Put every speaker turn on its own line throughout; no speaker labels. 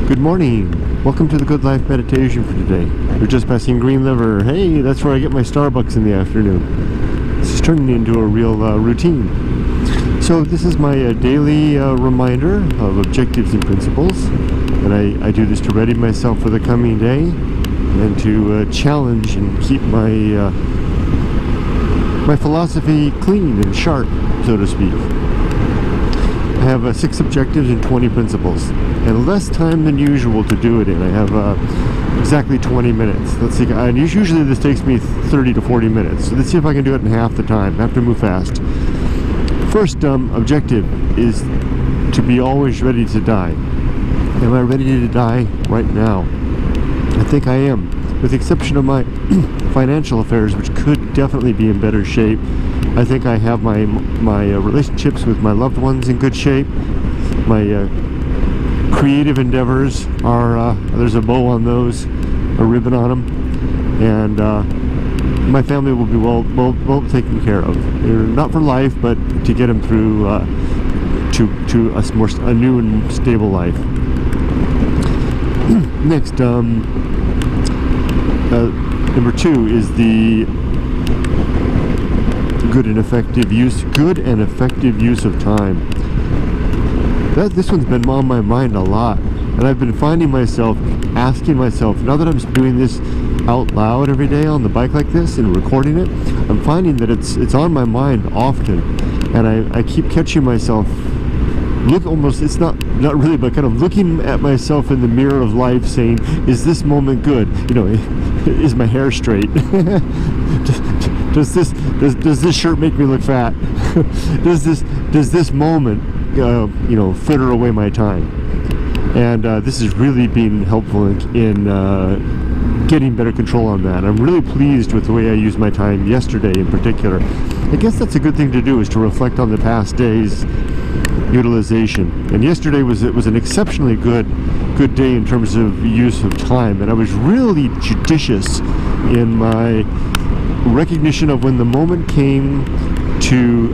Good morning. Welcome to the Good Life Meditation for today. We're just passing Green River. Hey, that's where I get my Starbucks in the afternoon. This is turning into a real routine. So this is my daily reminder of objectives and principles. And I do this to ready myself for the coming day and to challenge and keep my my philosophy clean and sharp, so to speak. I have 6 objectives and 20 principles, and less time than usual to do it in. I have exactly 20 minutes. Let's see, and usually this takes me 30 to 40 minutes. So let's see if I can do it in half the time. I have to move fast. First objective is to be always ready to die. Am I ready to die right now? I think I am, with the exception of my financial affairs, which could definitely be in better shape. I think I have my relationships with my loved ones in good shape. My creative endeavors are, there's a bow on those, a ribbon on them, and my family will be well taken care of. Not for life, but to get them through to a new and stable life. Next, number 2 is the good and effective use of time. This one's been on my mind a lot, and I've been finding myself asking myself, now that I'm doing this out loud every day on the bike like this and recording it, I'm finding that it's on my mind often, and I keep catching myself it's not really, but kind of looking at myself in the mirror of life, saying, is this moment good? You know, is my hair straight? Does this shirt make me look fat? does this moment fritter away my time? And this has really been helpful in getting better control on that. I'm really pleased with the way I used my time yesterday in particular. I guess that's a good thing to do, is to reflect on the past day's utilization. And yesterday was an exceptionally good day in terms of use of time, and I was really judicious in my recognition of when the moment came to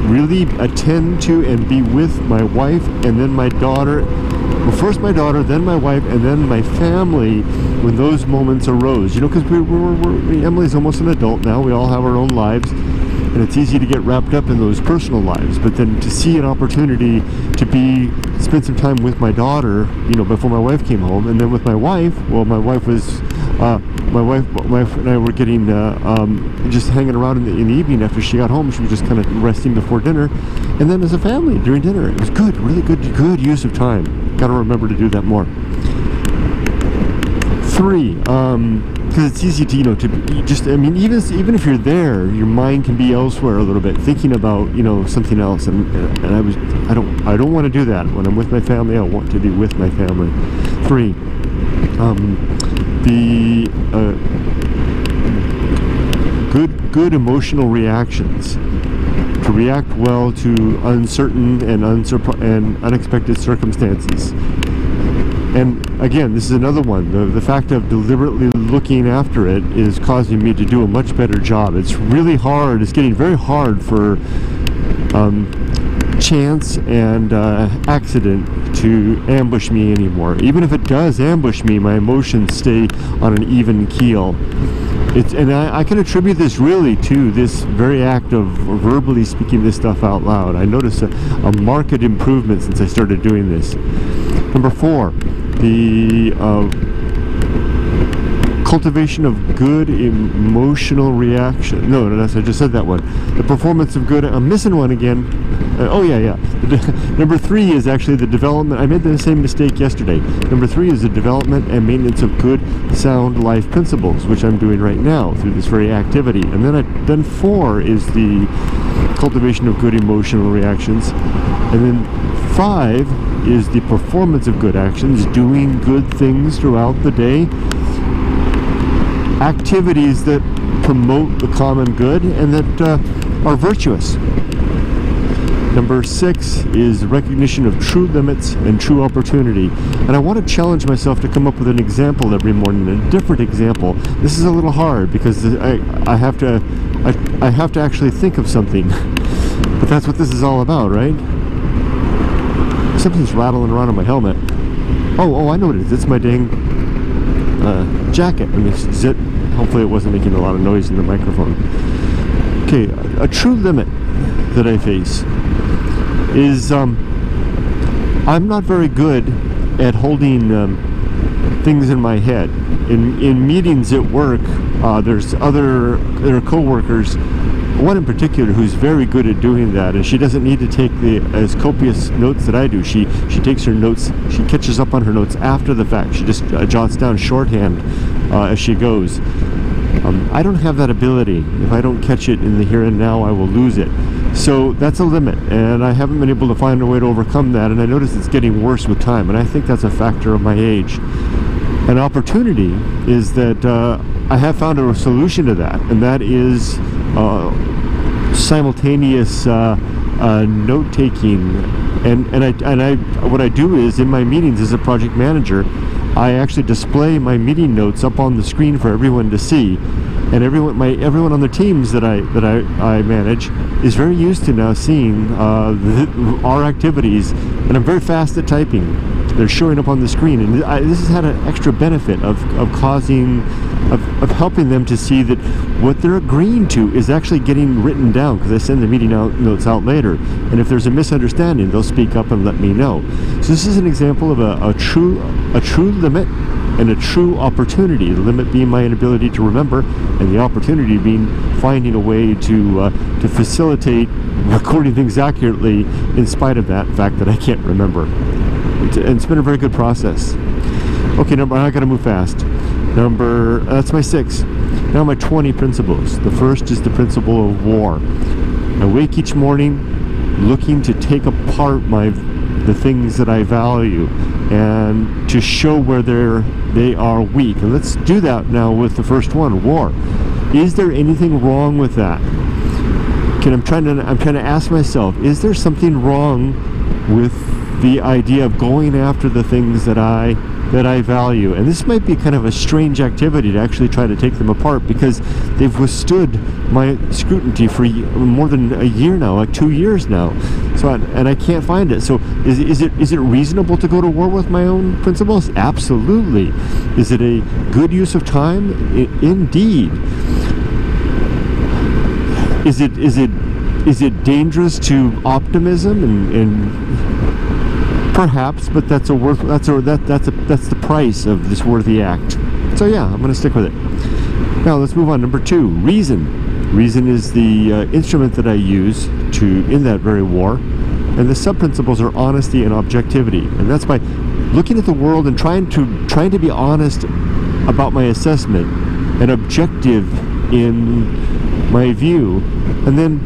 really attend to and be with my wife and then my daughter. Well, first my daughter, then my wife, and then my family when those moments arose. You know, because Emily's almost an adult now. We all have our own lives, and it's easy to get wrapped up in those personal lives. But then to see an opportunity to spend some time with my daughter, before my wife came home, and then with my wife. Well, my wife and I were getting just hanging around in the evening after she got home. She was just kind of resting before dinner, and then as a family during dinner. It was good, really good use of time. Got to remember to do that more. 3, because it's easy to even if you're there, your mind can be elsewhere a little bit, thinking about something else, and I don't want to do that. When I'm with my family, I want to be with my family. 3, the good emotional reactions, to react well to uncertain and unexpected circumstances. And again, this is another one. The fact of deliberately looking after it is causing me to do a much better job. It's really hard. It's getting very hard for chance and accident to ambush me anymore. Even if it does ambush me, my emotions stay on an even keel. And I can attribute this really to this very act of verbally speaking this stuff out loud. I noticed a marked improvement since I started doing this. Number 4, the cultivation of good emotional reaction. No, I just said that one. The performance of good. I'm missing one again. Number 3 is actually the development. I made the same mistake yesterday. Number 3 is the development and maintenance of good, sound life principles, which I'm doing right now through this very activity. And then 4 is the cultivation of good emotional reactions. And then 5 is the performance of good actions, doing good things throughout the day. Activities that promote the common good and that are virtuous. Number 6 is recognition of true limits and true opportunity. And I want to challenge myself to come up with an example every morning, a different example. This is a little hard because I have to actually think of something. But that's what this is all about, right? Something's rattling around on my helmet. Oh, I know what it is. It's my dang jacket. I mean, hopefully it wasn't making a lot of noise in the microphone. Okay, a true limit that I face is I'm not very good at holding things in my head. In meetings at work, there are co-workers, one in particular who's very good at doing that, and she doesn't need to take as copious notes that I do. She takes her notes, she catches up on her notes after the fact. She just jots down shorthand as she goes. I don't have that ability. If I don't catch it in the here and now, I will lose it. So that's a limit, and I haven't been able to find a way to overcome that, and I notice it's getting worse with time, and I think that's a factor of my age. An opportunity is that I have found a solution to that, and that is simultaneous note-taking. And what I do is, in my meetings as a project manager, I actually display my meeting notes up on the screen for everyone to see, and everyone on the teams that I manage is very used to now seeing our activities, and I'm very fast at typing. They're showing up on the screen, and this has had an extra benefit of helping them to see that what they're agreeing to is actually getting written down, because I send the meeting notes out later, and if there's a misunderstanding, they'll speak up and let me know. So this is an example of a true limit and a true opportunity. The limit being my inability to remember, and the opportunity being finding a way to facilitate recording things accurately in spite of that fact that I can't remember. It's been a very good process. Okay, I gotta move fast. That's my 6. Now my 20 principles. The first is the principle of war. I wake each morning looking to take apart the things that I value and to show where they are weak. And let's do that now with the first one, war. Is there anything wrong with that? I'm trying to ask myself, is there something wrong with the idea of going after the things that I value? And this might be kind of a strange activity to actually try to take them apart, because they've withstood my scrutiny for more than a year now, like 2 years now. So I can't find it. So is it reasonable to go to war with my own principles? Absolutely. Is it a good use of time? Indeed. Is it dangerous to optimism and perhaps, but that's the price of this worthy act. So yeah, I'm going to stick with it. Now let's move on. Number 2, reason. Reason is the instrument that I use in that very war, and the sub-principles are honesty and objectivity, and that's by looking at the world and trying to be honest about my assessment and objective in my view, and then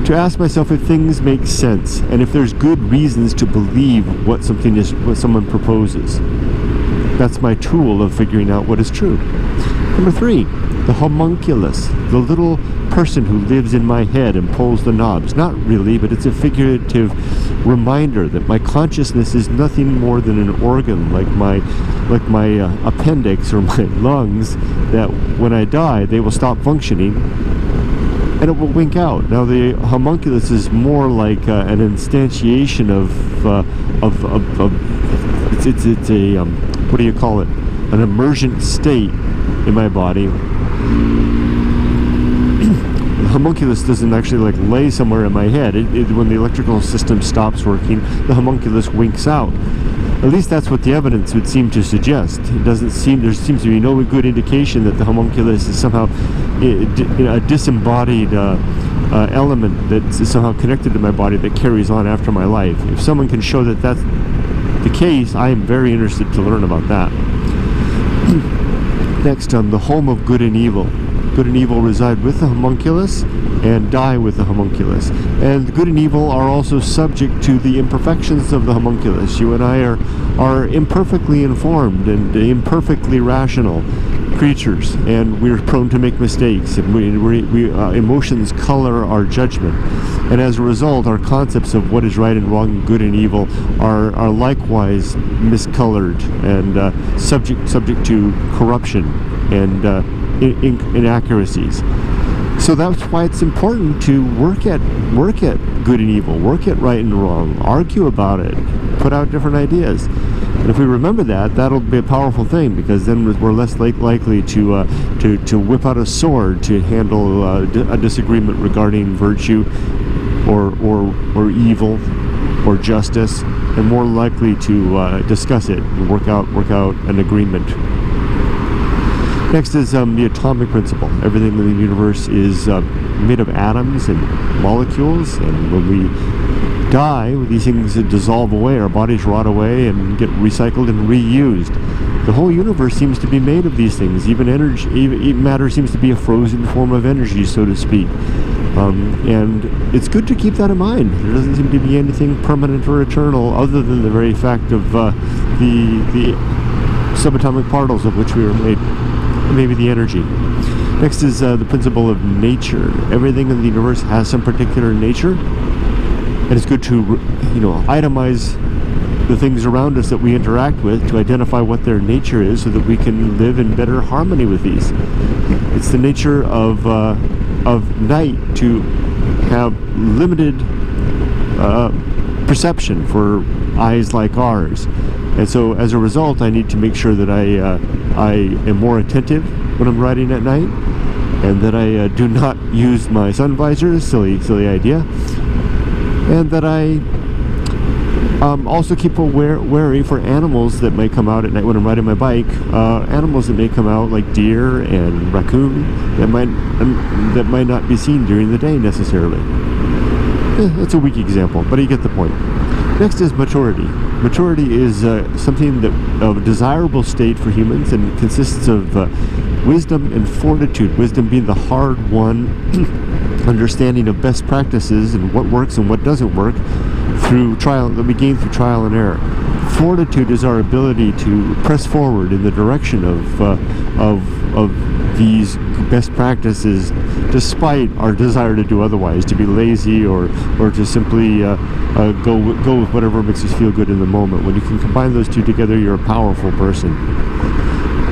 to ask myself if things make sense and if there's good reasons to believe what someone proposes. That's my tool of figuring out what is true. Number 3, the homunculus, the little person who lives in my head and pulls the knobs. Not really, but it's a figurative reminder that my consciousness is nothing more than an organ, like my appendix or my lungs, that when I die they will stop functioning and it will wink out. Now the homunculus is more like an instantiation of it's a what do you call it? An emergent state in my body. The homunculus doesn't actually like lay somewhere in my head. When the electrical system stops working, the homunculus winks out. At least that's what the evidence would seem to suggest. There seems to be no good indication that the homunculus is somehow a disembodied element that's somehow connected to my body that carries on after my life. If someone can show that that's the case, I am very interested to learn about that. Next, the home of good and evil. Good and evil reside with the homunculus and die with the homunculus. And good and evil are also subject to the imperfections of the homunculus. You and I are imperfectly informed and imperfectly rational creatures, and we're prone to make mistakes, and emotions color our judgment, and as a result our concepts of what is right and wrong, good and evil are likewise miscolored and subject to corruption and inaccuracies. So that's why it's important to work at good and evil, work at right and wrong, argue about it, put out different ideas. And if we remember that, that'll be a powerful thing, because then we're less likely to whip out a sword to handle a disagreement regarding virtue or evil or justice, and more likely to discuss it and work out an agreement. Next is the atomic principle. Everything in the universe is made of atoms and molecules, and when we die, these things dissolve away, our bodies rot away and get recycled and reused. The whole universe seems to be made of these things. Even energy, even matter seems to be a frozen form of energy, so to speak. And it's good to keep that in mind. There doesn't seem to be anything permanent or eternal other than the very fact of the subatomic particles of which we are made, maybe the energy. Next is the principle of nature. Everything in the universe has some particular nature, and it's good to, itemize the things around us that we interact with, to identify what their nature is, so that we can live in better harmony with these. It's the nature of night to have limited perception for eyes like ours, and so as a result, I need to make sure that I am more attentive when I'm riding at night, and that I do not use my sun visor, silly idea, and that I also keep wary for animals that may come out at night when I'm riding my bike. Animals that may come out, like deer and raccoon, that might not be seen during the day necessarily. That's a weak example, but you get the point. Next is maturity. Maturity is something of a desirable state for humans, and consists of wisdom and fortitude. Wisdom being the hard-won understanding of best practices and what works and what doesn't work that we gain through trial and error. Fortitude is our ability to press forward in the direction of these best practices, despite our desire to do otherwise, to be lazy or to simply go with whatever makes us feel good in the moment. When you can combine those two together, you're a powerful person.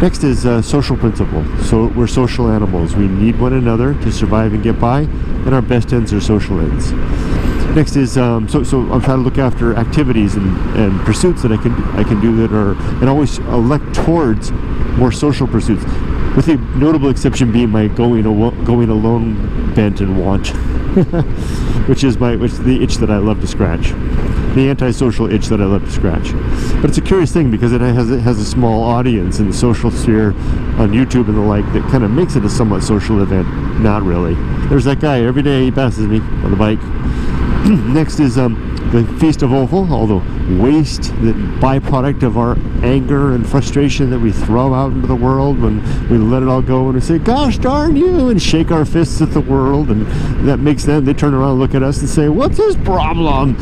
Next is social principle. So we're social animals. We need one another to survive and get by, and our best ends are social ends. Next is so I'm trying to look after activities and pursuits that I can do that are, and always elect towards more social pursuits, with the notable exception being my going alone bent and want, which is the itch that I love to scratch, the antisocial itch that I love to scratch. But it's a curious thing, because it has a small audience in the social sphere on YouTube and the like, that kind of makes it a somewhat social event. Not really. There's that guy every day, he passes me on the bike. Next is the Feast of Offal, all the waste, the byproduct of our anger and frustration that we throw out into the world when we let it all go, and we say, gosh darn you, and shake our fists at the world, and that makes them, they turn around and look at us and say, what's his problem?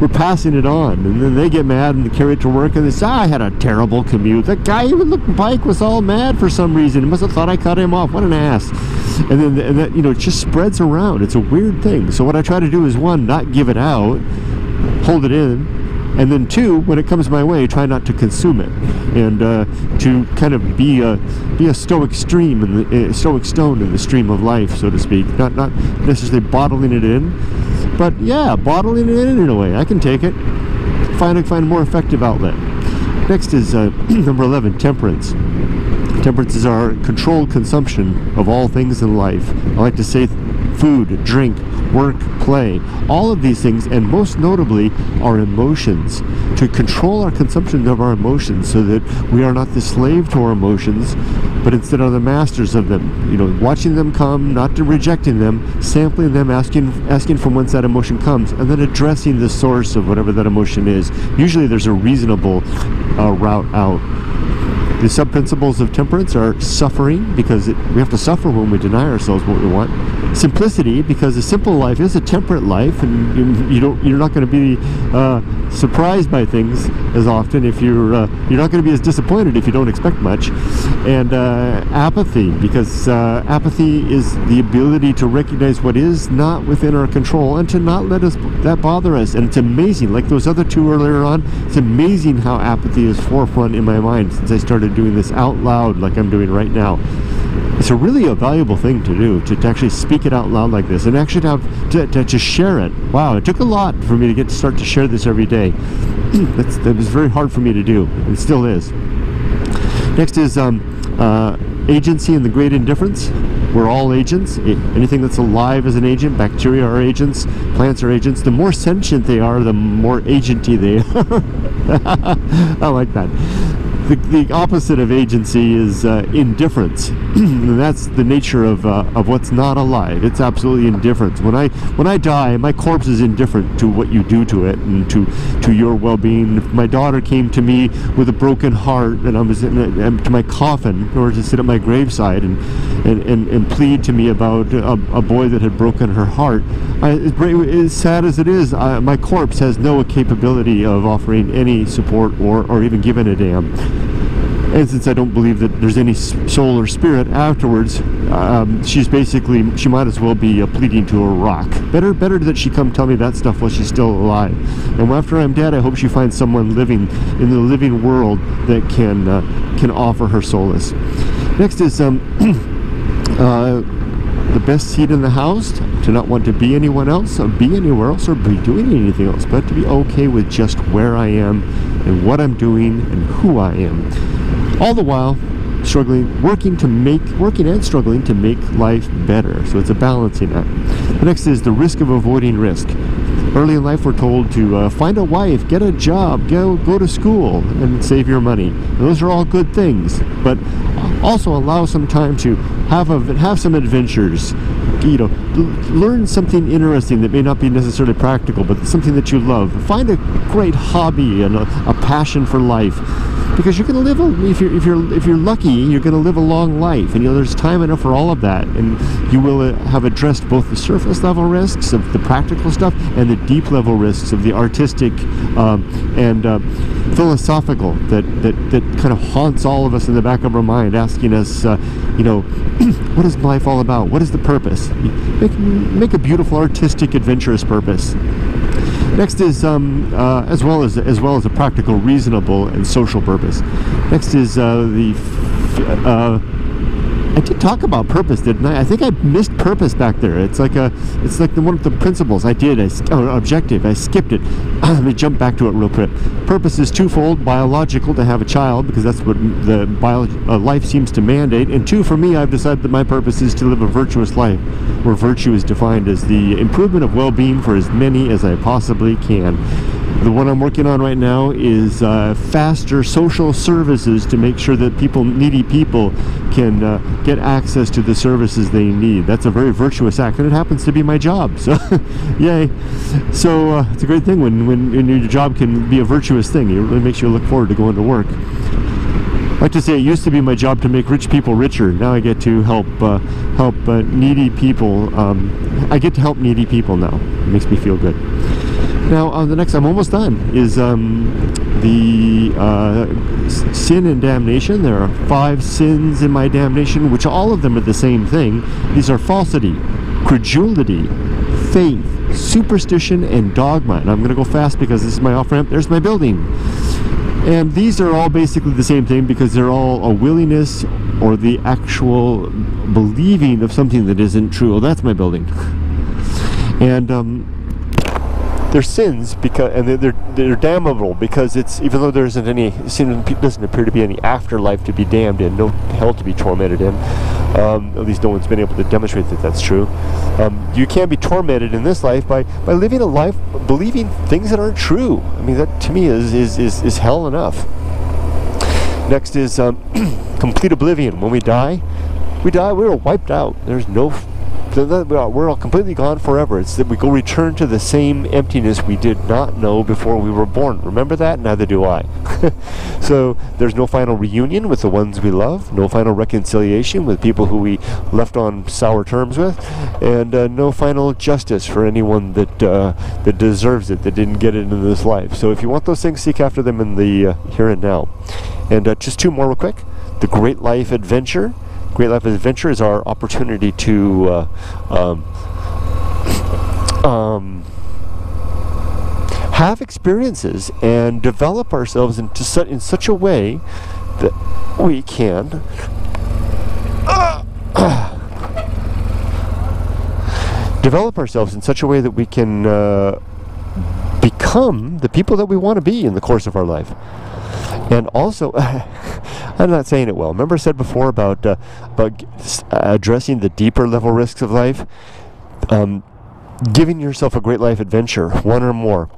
We're passing it on, and then they get mad and carry it to work, and they say, I had a terrible commute. That guy with the bike was all mad for some reason. He must have thought I cut him off. What an ass. And that it just spreads around. It's a weird thing. So what I try to do is, one, not give it out, hold it in, and then two, when it comes my way, try not to consume it, and to kind of be a stoic stone in the stream of life, so to speak. Not necessarily bottling it in, but yeah, bottling it in a way. I can take it. Find a more effective outlet. Next is number 11, temperance. Temperance is our controlled consumption of all things in life. I like to say food, drink, work, play, all of these things, and most notably our emotions, to control our consumption of our emotions, so that we are not the slave to our emotions, but instead are the masters of them. Watching them come, not rejecting them, sampling them, asking from whence that emotion comes, and then addressing the source of whatever that emotion is. Usually there's a reasonable route out. The sub-principles of temperance are suffering, because we have to suffer when we deny ourselves what we want. Simplicity, because a simple life is a temperate life, and you're not going to be surprised by things as often if you're not going to be as disappointed if you don't expect much. And apathy, because apathy is the ability to recognize what is not within our control and to not let that bother us. And it's amazing, like those other two earlier on, it's amazing how apathy is forefront in my mind since I started doing this out loud like I'm doing right now. It's a valuable thing to do, to actually speak it out loud like this, and actually to share it. Wow, it took a lot for me to start to share this every day. that was very hard for me to do, and still is. Next is agency and the great indifference. We're all agents. Anything that's alive is an agent. Bacteria are agents. Plants are agents. The more sentient they are, the more agenty they are. I like that. The opposite of agency is indifference. And that's the nature of what's not alive. It's absolutely indifference. When I die, my corpse is indifferent to what you do to it and to your well-being. If my daughter came to me with a broken heart and I was to my coffin in order to sit at my graveside and plead to me about a boy that had broken her heart, as sad as it is, my corpse has no capability of offering any support or even giving a damn. And since I don't believe that there's any soul or spirit afterwards, she might as well be pleading to a rock. Better that she come tell me that stuff while she's still alive. And after I'm dead, I hope she finds someone living in the living world that can offer her solace. Next is the best seat in the house, to not want to be anyone else, or be anywhere else, or be doing anything else, but to be okay with just where I am and what I'm doing and who I am. All the while working and struggling to make life better. So it's a balancing act. The next is the risk of avoiding risk. Early in life, we're told to find a wife, get a job, go to school, and save your money. And those are all good things, but also allow some time to have some adventures. Learn something interesting that may not be necessarily practical, but something that you love. Find a great hobby and a passion for life. Because you're going to live, if you're lucky, you're going to live a long life, and there's time enough for all of that, and you will have addressed both the surface level risks of the practical stuff and the deep level risks of the artistic and philosophical that kind of haunts all of us in the back of our mind, asking us, what is life all about? What is the purpose? Make a beautiful, artistic, adventurous purpose. Next is as well as a practical, reasonable, and social purpose. Next is I did talk about purpose, didn't I? I think I missed purpose back there. It's like one of the principles. Objective. I skipped it. Let me jump back to it real quick. Purpose is twofold: biological, to have a child, because that's what life seems to mandate, and two, for me, I've decided that my purpose is to live a virtuous life, where virtue is defined as the improvement of well-being for as many as I possibly can. The one I'm working on right now is faster social services to make sure that needy people can get access to the services they need. That's a very virtuous act, and it happens to be my job, so yay. So it's a great thing when your job can be a virtuous thing. It really makes you look forward to going to work. I like to say it used to be my job to make rich people richer. Now I get to help needy people. I get to help needy people now. It makes me feel good. Now, the next, I'm almost done, is the sin and damnation. There are 5 sins in my damnation, which all of them are the same thing. These are falsity, credulity, faith, superstition, and dogma. And I'm going to go fast because this is my off-ramp. There's my building. And these are all basically the same thing, because they're all a willingness or the actual believing of something that isn't true. Well, that's my building. And they're sins and they're damnable, because even though there doesn't appear to be any afterlife to be damned in, no hell to be tormented in. At least no one's been able to demonstrate that that's true. You can be tormented in this life by living a life believing things that aren't true. I mean, that to me is hell enough. Next is complete oblivion. When we die, we're wiped out. There's no. We're all completely gone forever. It's that we go return to the same emptiness we did not know before we were born. Remember that? Neither do I. So there's no final reunion with the ones we love, no final reconciliation with people who we left on sour terms with, and no final justice for anyone that deserves it, that didn't get it in this life. So if you want those things, seek after them in the here and now. And just 2 more real quick. The Great Life Adventure. Great Life Adventure is our opportunity to have experiences and develop ourselves in such a way that we can develop ourselves in such a way that we can become become the people that we want to be in the course of our life. And also, I'm not saying it well. Remember I said before about addressing the deeper level risks of life? Giving yourself a great life adventure, one or more,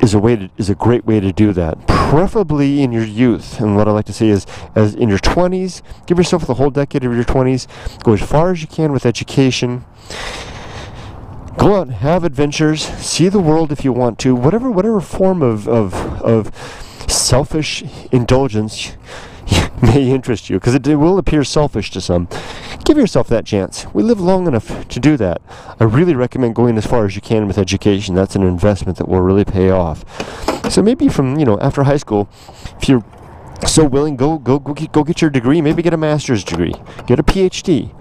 is a great way to do that. Preferably in your youth. And what I like to say is, as in your 20s, give yourself the whole decade of your 20s. Go as far as you can with education. Go out and have adventures. See the world if you want to. Whatever form of selfish indulgence may interest you, because it will appear selfish to some. Give yourself that chance. We live long enough to do that. I really recommend going as far as you can with education. That's an investment that will really pay off. So maybe from, after high school, if you're so willing, go get your degree. Maybe get a master's degree, get a PhD,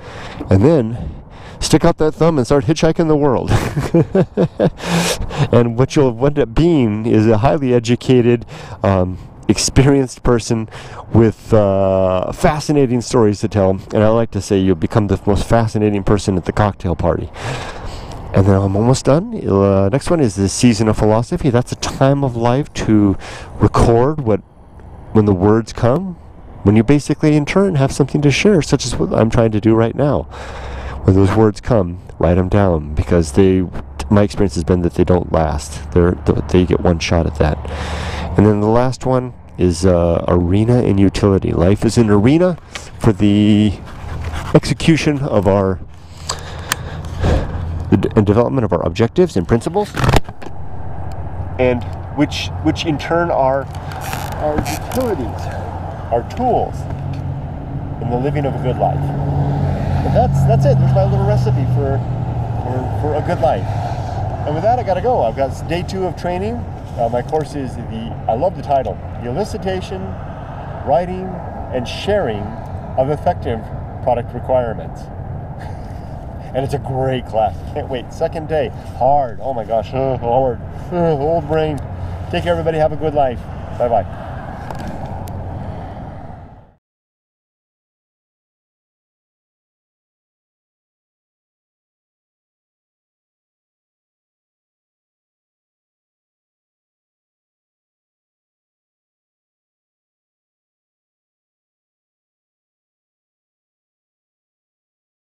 and then stick out that thumb and start hitchhiking the world. And what you'll end up being is a highly educated, experienced person with fascinating stories to tell. And I like to say you'll become the most fascinating person at the cocktail party. And then I'm almost done. Next one is the season of philosophy. That's a time of life to record when the words come, when you basically in turn have something to share, such as what I'm trying to do right now. When those words come, write them down, because my experience has been that they don't last. They get one shot at that. And then the last one is arena and utility. Life is an arena for the execution of and development of our objectives and principles, and which in turn are our utilities, our tools in the living of a good life. And that's it. There's my little recipe for a good life. And with that, I gotta go. I've got day 2 of training. My course is I love the title, The Elicitation, Writing, and Sharing of Effective Product Requirements. And it's a great class. Can't wait. Second day. Hard. Oh my gosh. Hard. Old brain. Take care, everybody. Have a good life. Bye-bye.